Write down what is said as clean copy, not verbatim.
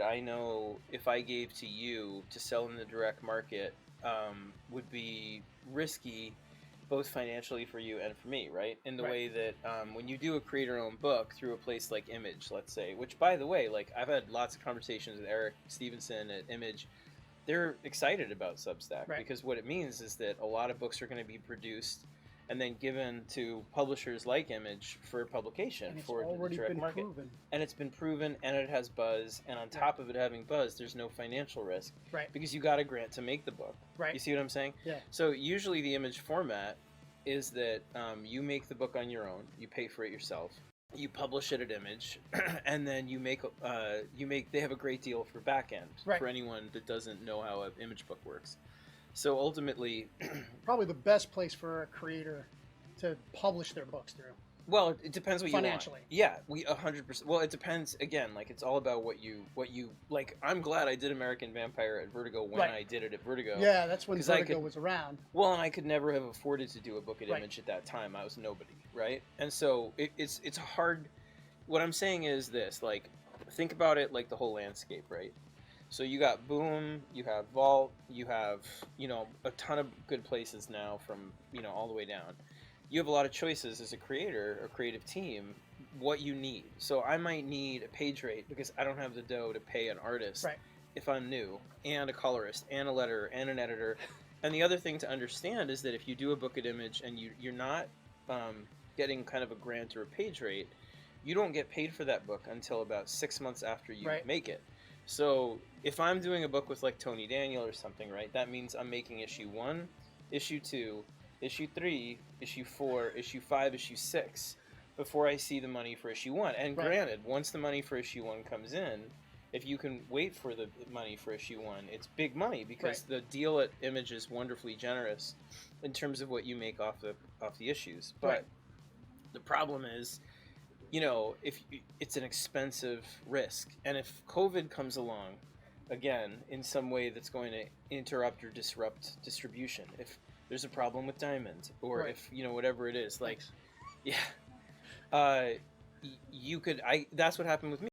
I know if I gave to you to sell in the direct market would be risky, both financially for you and for me, right? In the way that when you do a creator-owned book through a place like Image, let's say, which, by the way, like I've had lots of conversations with Eric Stevenson at Image. They're excited about Substack because what it means is that a lot of books are going to be produced and then given to publishers like Image for publication for the direct market. And it's been proven, and it has buzz, and on top of it having buzz, there's no financial risk because you got a grant to make the book. You see what I'm saying? Yeah. So usually the Image format is that you make the book on your own, you pay for it yourself, you publish it at Image, and then you make they have a great deal for back end for anyone that doesn't know how an Image book works. So ultimately, probably the best place for a creator to publish their books through. Well, it depends what you want. Financially. Yeah, we 100%. Well, it depends again. Like it's all about what you like. I'm glad I did American Vampire at Vertigo when I did it at Vertigo. Yeah, that's when Vertigo was around. Well, and I could never have afforded to do a book at Image at that time. I was nobody, right? And so it's hard. What I'm saying is this: like, think about it like the whole landscape, right? So you got Boom, you have Vault, you have a ton of good places now from all the way down. You have a lot of choices as a creator or creative team what you need. So I might need a page rate because I don't have the dough to pay an artist if I'm new, and a colorist, and a letterer, and an editor. And the other thing to understand is that if you do a book at Image and you're not getting kind of a grant or a page rate, you don't get paid for that book until about 6 months after you make it. So if I'm doing a book with like Tony Daniel or something, right, that means I'm making issue 1, issue 2, issue 3, issue 4, issue 5, issue 6 before I see the money for issue 1. And granted, once the money for issue 1 comes in, if you can wait for the money for issue 1, it's big money because the deal at Image is wonderfully generous in terms of what you make off the issues. But the problem is, if it's an expensive risk, and if COVID comes along again in some way that's going to interrupt or disrupt distribution, if there's a problem with Diamond, or if whatever it is, like you could that's what happened with me.